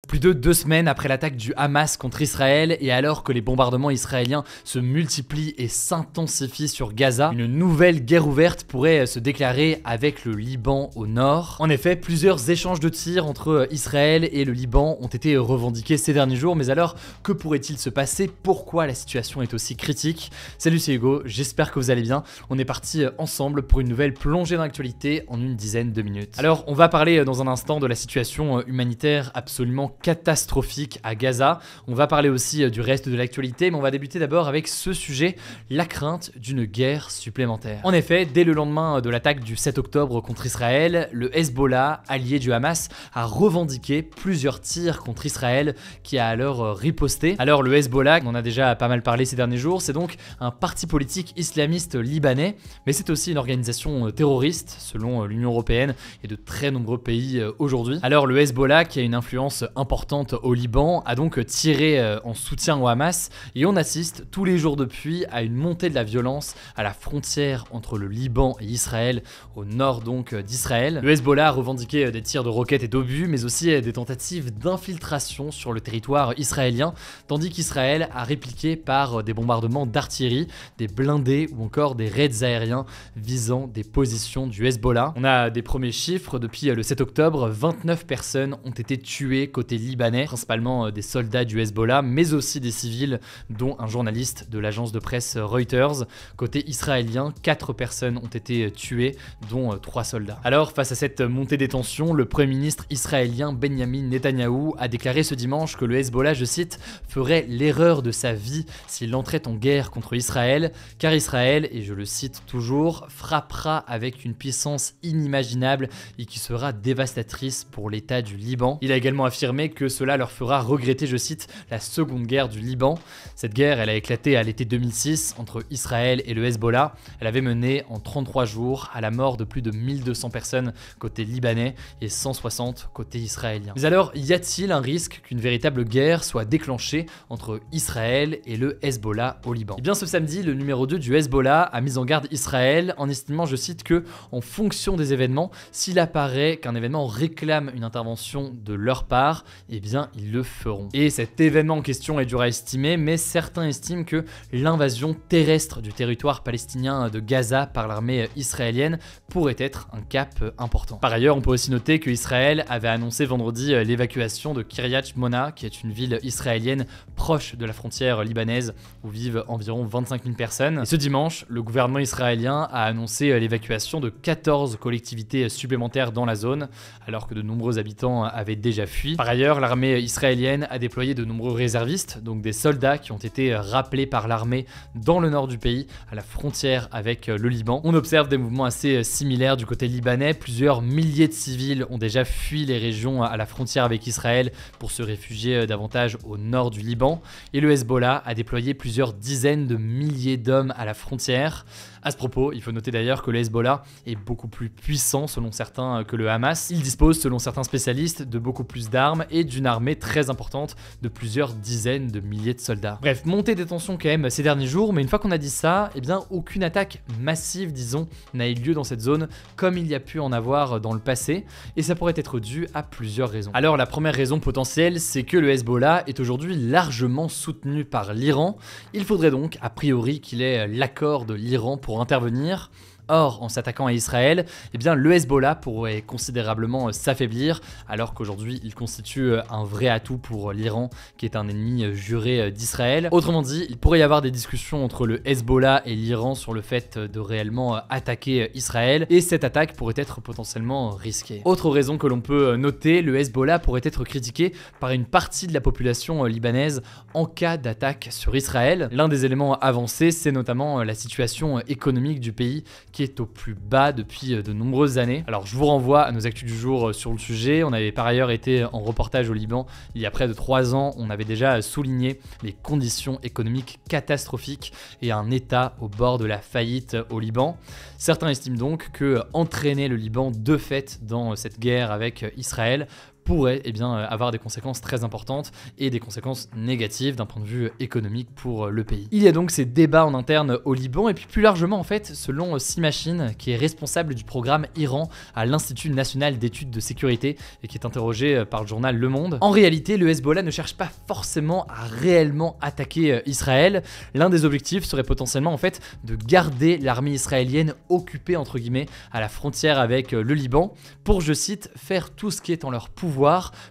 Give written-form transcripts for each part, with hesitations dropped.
Plus de 2 semaines après l'attaque du Hamas contre Israël et alors que les bombardements israéliens se multiplient et s'intensifient sur Gaza, une nouvelle guerre ouverte pourrait se déclarer avec le Liban au nord. En effet, plusieurs échanges de tirs entre Israël et le Liban ont été revendiqués ces derniers jours, mais alors que pourrait-il se passer? Pourquoi la situation est aussi critique? Salut, c'est Hugo, j'espère que vous allez bien. On est parti ensemble pour une nouvelle plongée dans l'actualité en une dizaine de minutes. Alors, on va parler dans un instant de la situation humanitaire absolument catastrophique à Gaza. On va parler aussi du reste de l'actualité, mais on va débuter d'abord avec ce sujet, la crainte d'une guerre supplémentaire. En effet, dès le lendemain de l'attaque du 7 octobre contre Israël, le Hezbollah, allié du Hamas, a revendiqué plusieurs tirs contre Israël qui a alors riposté. Alors le Hezbollah, on en a déjà pas mal parlé ces derniers jours, c'est donc un parti politique islamiste libanais, mais c'est aussi une organisation terroriste selon l'Union européenne et de très nombreux pays aujourd'hui. Alors le Hezbollah, qui a une influence importante au Liban, a donc tiré en soutien au Hamas et on assiste tous les jours depuis à une montée de la violence à la frontière entre le Liban et Israël, au nord donc d'Israël. Le Hezbollah a revendiqué des tirs de roquettes et d'obus, mais aussi des tentatives d'infiltration sur le territoire israélien, tandis qu'Israël a répliqué par des bombardements d'artillerie, des blindés ou encore des raids aériens visant des positions du Hezbollah. On a des premiers chiffres, depuis le 7 octobre, 29 personnes ont été tuées côté libanais, principalement des soldats du Hezbollah, mais aussi des civils, dont un journaliste de l'agence de presse Reuters. Côté israélien, 4 personnes ont été tuées, dont 3 soldats. Alors, face à cette montée des tensions, le premier ministre israélien Benjamin Netanyahou a déclaré ce dimanche que le Hezbollah, je cite, ferait l'erreur de sa vie s'il entrait en guerre contre Israël, car Israël, et je le cite toujours, frappera avec une puissance inimaginable et qui sera dévastatrice pour l'État du Liban. Il a également affirmé que cela leur fera regretter, je cite, la seconde guerre du Liban. Cette guerre, elle a éclaté à l'été 2006 entre Israël et le Hezbollah. Elle avait mené en 33 jours à la mort de plus de 1200 personnes côté libanais et 160 côté israélien. Mais alors, y a-t-il un risque qu'une véritable guerre soit déclenchée entre Israël et le Hezbollah au Liban? Et bien ce samedi, le numéro 2 du Hezbollah a mis en garde Israël en estimant, je cite, que en fonction des événements, s'il apparaît qu'un événement réclame une intervention de leur part, eh bien ils le feront. Et cet événement en question est dur à estimer, mais certains estiment que l'invasion terrestre du territoire palestinien de Gaza par l'armée israélienne pourrait être un cap important. Par ailleurs, on peut aussi noter que Israël avait annoncé vendredi l'évacuation de Kiryat Shmona, qui est une ville israélienne proche de la frontière libanaise où vivent environ 25 000 personnes. Et ce dimanche, le gouvernement israélien a annoncé l'évacuation de 14 collectivités supplémentaires dans la zone, alors que de nombreux habitants avaient déjà fui. Par ailleurs, l'armée israélienne a déployé de nombreux réservistes, donc des soldats qui ont été rappelés par l'armée dans le nord du pays, à la frontière avec le Liban. On observe des mouvements assez similaires du côté libanais. Plusieurs milliers de civils ont déjà fui les régions à la frontière avec Israël pour se réfugier davantage au nord du Liban. Et le Hezbollah a déployé plusieurs dizaines de milliers d'hommes à la frontière. À ce propos, il faut noter d'ailleurs que le Hezbollah est beaucoup plus puissant selon certains que le Hamas. Il dispose selon certains spécialistes de beaucoup plus d'armes et d'une armée très importante de plusieurs dizaines de milliers de soldats. Bref, montée des tensions quand même ces derniers jours, mais une fois qu'on a dit ça, eh bien aucune attaque massive, disons, n'a eu lieu dans cette zone comme il y a pu en avoir dans le passé, et ça pourrait être dû à plusieurs raisons. Alors la première raison potentielle, c'est que le Hezbollah est aujourd'hui largement soutenu par l'Iran. Il faudrait donc a priori qu'il ait l'accord de l'Iran pour intervenir. Or, en s'attaquant à Israël, eh bien, le Hezbollah pourrait considérablement s'affaiblir, alors qu'aujourd'hui, il constitue un vrai atout pour l'Iran, qui est un ennemi juré d'Israël. Autrement dit, il pourrait y avoir des discussions entre le Hezbollah et l'Iran sur le fait de réellement attaquer Israël, et cette attaque pourrait être potentiellement risquée. Autre raison que l'on peut noter, le Hezbollah pourrait être critiqué par une partie de la population libanaise en cas d'attaque sur Israël. L'un des éléments avancés, c'est notamment la situation économique du pays, qui est au plus bas depuis de nombreuses années. Alors je vous renvoie à nos actus du jour sur le sujet. On avait par ailleurs été en reportage au Liban il y a près de 3 ans. On avait déjà souligné les conditions économiques catastrophiques et un état au bord de la faillite au Liban. Certains estiment donc que entraîner le Liban de fait dans cette guerre avec Israël pourrait avoir des conséquences très importantes et des conséquences négatives d'un point de vue économique pour le pays. Il y a donc ces débats en interne au Liban et puis plus largement en fait, selon Simachine, qui est responsable du programme Iran à l'Institut national d'études de sécurité et qui est interrogé par le journal Le Monde. En réalité, le Hezbollah ne cherche pas forcément à réellement attaquer Israël. L'un des objectifs serait potentiellement en fait de garder l'armée israélienne occupée entre guillemets à la frontière avec le Liban pour, je cite, faire tout ce qui est en leur pouvoir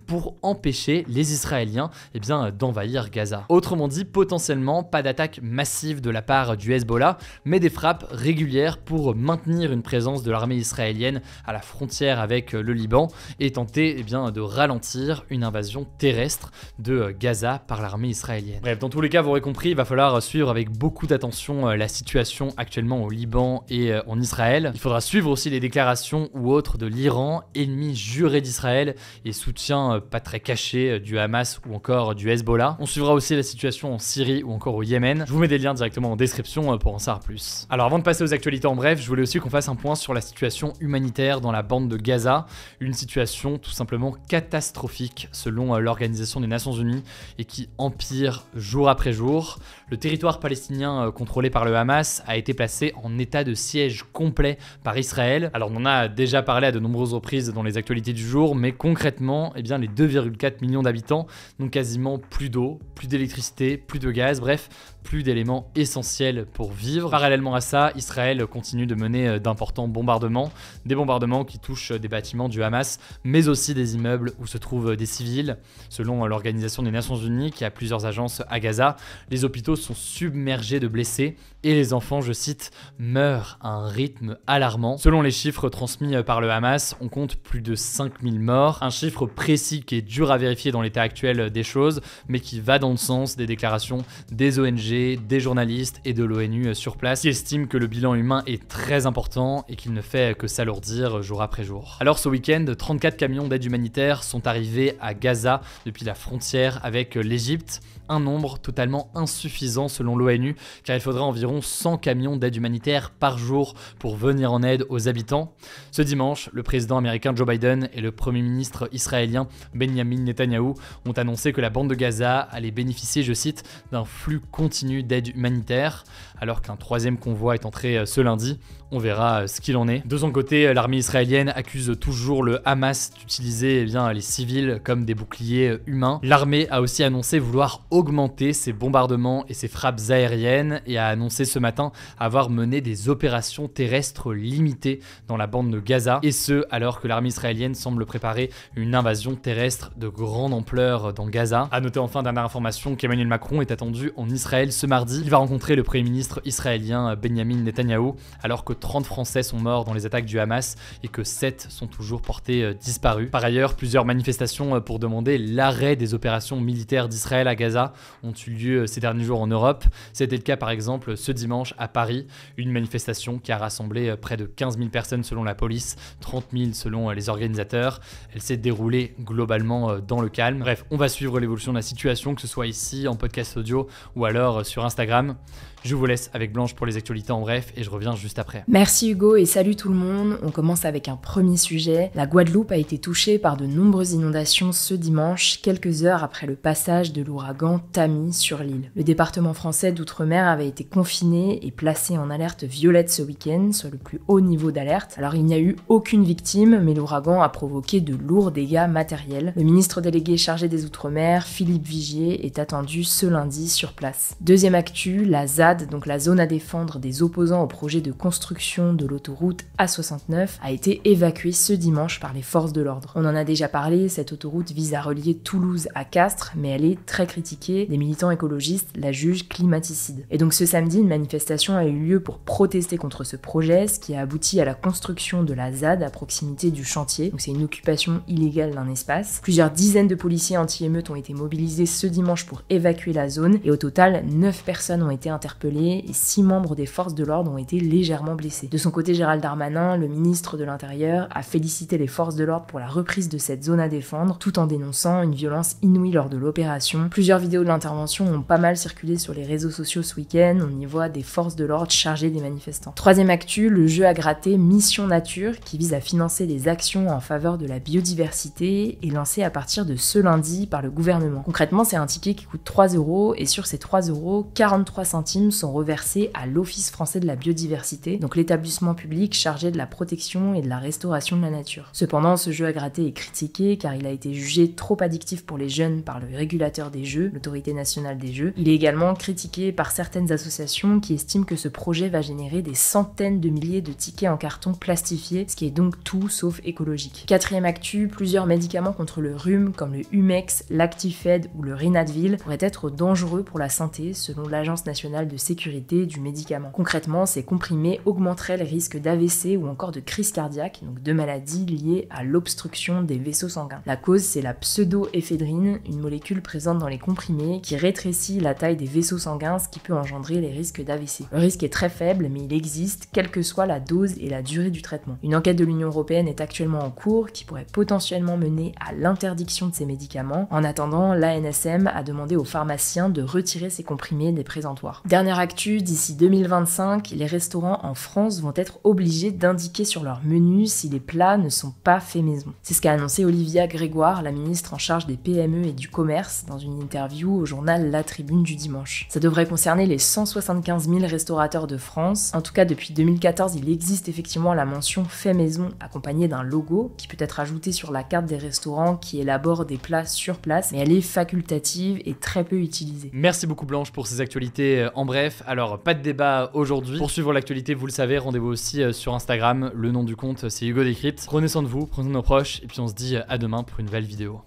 pour empêcher les Israéliens d'envahir Gaza. Autrement dit, potentiellement pas d'attaque massive de la part du Hezbollah, mais des frappes régulières pour maintenir une présence de l'armée israélienne à la frontière avec le Liban et tenter de ralentir une invasion terrestre de Gaza par l'armée israélienne. Bref, dans tous les cas, vous aurez compris, il va falloir suivre avec beaucoup d'attention la situation actuellement au Liban et en Israël. Il faudra suivre aussi les déclarations ou autres de l'Iran, ennemi juré d'Israël et soutien pas très caché du Hamas ou encore du Hezbollah. On suivra aussi la situation en Syrie ou encore au Yémen. Je vous mets des liens directement en description pour en savoir plus. Alors avant de passer aux actualités en bref, je voulais aussi qu'on fasse un point sur la situation humanitaire dans la bande de Gaza. Une situation tout simplement catastrophique selon l'Organisation des Nations Unies et qui empire jour après jour. Le territoire palestinien contrôlé par le Hamas a été placé en état de siège complet par Israël. Alors on en a déjà parlé à de nombreuses reprises dans les actualités du jour, mais concrètement, les 2,4 millions d'habitants n'ont quasiment plus d'eau, plus d'électricité, plus de gaz, bref, plus d'éléments essentiels pour vivre. Parallèlement à ça, Israël continue de mener d'importants bombardements, des bombardements qui touchent des bâtiments du Hamas, mais aussi des immeubles où se trouvent des civils. Selon l'Organisation des Nations Unies, qui a plusieurs agences à Gaza, les hôpitaux sont submergés de blessés et les enfants, je cite, meurent à un rythme alarmant. Selon les chiffres transmis par le Hamas, on compte plus de 5000 morts, un chiffre précis qui est dur à vérifier dans l'état actuel des choses, mais qui va dans le sens des déclarations des ONG, des journalistes et de l'ONU sur place, qui estiment que le bilan humain est très important et qu'il ne fait que s'alourdir jour après jour. Alors ce week-end, 34 camions d'aide humanitaire sont arrivés à Gaza depuis la frontière avec l'Égypte, un nombre totalement insuffisant selon l'ONU, car il faudrait environ 100 camions d'aide humanitaire par jour pour venir en aide aux habitants. Ce dimanche, le président américain Joe Biden et le premier ministre israélien Benjamin Netanyahou ont annoncé que la bande de Gaza allait bénéficier, je cite, d'un flux continu d'aide humanitaire, alors qu'un troisième convoi est entré ce lundi. On verra ce qu'il en est. De son côté, l'armée israélienne accuse toujours le Hamas d'utiliser les civils comme des boucliers humains. L'armée a aussi annoncé vouloir augmenter ses bombardements et ses frappes aériennes et a annoncé ce matin avoir mené des opérations terrestres limitées dans la bande de Gaza, et ce alors que l'armée israélienne semble préparer une invasion terrestre de grande ampleur dans Gaza. A noter enfin, dernière information, qu'Emmanuel Macron est attendu en Israël ce mardi. Il va rencontrer le premier ministre israélien Benjamin Netanyahou, alors que 30 Français sont morts dans les attaques du Hamas et que 7 sont toujours portés disparus. Par ailleurs, plusieurs manifestations pour demander l'arrêt des opérations militaires d'Israël à Gaza ont eu lieu ces derniers jours en Europe. C'était le cas par exemple ce dimanche à Paris, une manifestation qui a rassemblé près de 15 000 personnes selon la police, 30 000 selon les organisateurs. Elle s'est déroulée globalement dans le calme. Bref, on va suivre l'évolution de la situation, que ce soit ici en podcast audio ou alors sur Instagram. Je vous laisse avec Blanche pour les actualités en bref et je reviens juste après. Merci Hugo et salut tout le monde. On commence avec un premier sujet. La Guadeloupe a été touchée par de nombreuses inondations ce dimanche, quelques heures après le passage de l'ouragan Tammy sur l'île. Le département français d'outre-mer avait été confiné et placé en alerte violette ce week-end, soit le plus haut niveau d'alerte. Alors il n'y a eu aucune victime, mais l'ouragan a provoqué de lourds dégâts matériels. Le ministre délégué chargé des Outre-mer, Philippe Vigier, est attendu ce lundi sur place. Deuxième actu, la ZAD, donc la zone à défendre des opposants au projet de construction de l'autoroute A69, a été évacuée ce dimanche par les forces de l'ordre. On en a déjà parlé, cette autoroute vise à relier Toulouse à Castres, mais elle est très critiquée. Des militants écologistes la jugent climaticide. Et donc ce samedi, une manifestation a eu lieu pour protester contre ce projet, ce qui a abouti à la construction de la ZAD à proximité du chantier. Donc c'est une occupation illégale d'un espace. Plusieurs dizaines de policiers anti-émeutes ont été mobilisés ce dimanche pour évacuer la zone, et au total, 9 personnes ont été interpellées interpellés et 6 membres des forces de l'ordre ont été légèrement blessés. De son côté, Gérald Darmanin, le ministre de l'Intérieur, a félicité les forces de l'ordre pour la reprise de cette zone à défendre, tout en dénonçant une violence inouïe lors de l'opération. Plusieurs vidéos de l'intervention ont pas mal circulé sur les réseaux sociaux ce week-end, on y voit des forces de l'ordre chargées des manifestants. Troisième actu, le jeu à gratter Mission Nature, qui vise à financer des actions en faveur de la biodiversité, est lancé à partir de ce lundi par le gouvernement. Concrètement, c'est un ticket qui coûte 3 € et sur ces 3 €, 43 centimes sont reversés à l'Office français de la biodiversité, donc l'établissement public chargé de la protection et de la restauration de la nature. Cependant, ce jeu à gratter est critiqué car il a été jugé trop addictif pour les jeunes par le régulateur des jeux, l'autorité nationale des jeux. Il est également critiqué par certaines associations qui estiment que ce projet va générer des centaines de milliers de tickets en carton plastifiés, ce qui est donc tout sauf écologique. Quatrième actu, plusieurs médicaments contre le rhume comme le Humex, l'Actifed ou le Rinadvil pourraient être dangereux pour la santé selon l'Agence nationale de sécurité du médicament. Concrètement, ces comprimés augmenteraient les risques d'AVC ou encore de crise cardiaque, donc de maladies liées à l'obstruction des vaisseaux sanguins. La cause, c'est la pseudoéphédrine, une molécule présente dans les comprimés qui rétrécit la taille des vaisseaux sanguins, ce qui peut engendrer les risques d'AVC. Le risque est très faible, mais il existe, quelle que soit la dose et la durée du traitement. Une enquête de l'Union européenne est actuellement en cours qui pourrait potentiellement mener à l'interdiction de ces médicaments. En attendant, l'ANSM a demandé aux pharmaciens de retirer ces comprimés des présentoirs. Dernière actu, d'ici 2025, les restaurants en France vont être obligés d'indiquer sur leur menu si les plats ne sont pas faits maison. C'est ce qu'a annoncé Olivia Grégoire, la ministre en charge des PME et du commerce, dans une interview au journal La Tribune du dimanche. Ça devrait concerner les 175 000 restaurateurs de France. En tout cas, depuis 2014, il existe effectivement la mention fait maison accompagnée d'un logo qui peut être ajouté sur la carte des restaurants qui élaborent des plats sur place, mais elle est facultative et très peu utilisée. Merci beaucoup Blanche pour ces actualités en bref. Alors, pas de débat aujourd'hui. Pour suivre l'actualité, vous le savez, rendez-vous aussi sur Instagram. Le nom du compte, c'est Hugo Décrypte. Prenez soin de vous, prenez soin de nos proches, et puis on se dit à demain pour une nouvelle vidéo.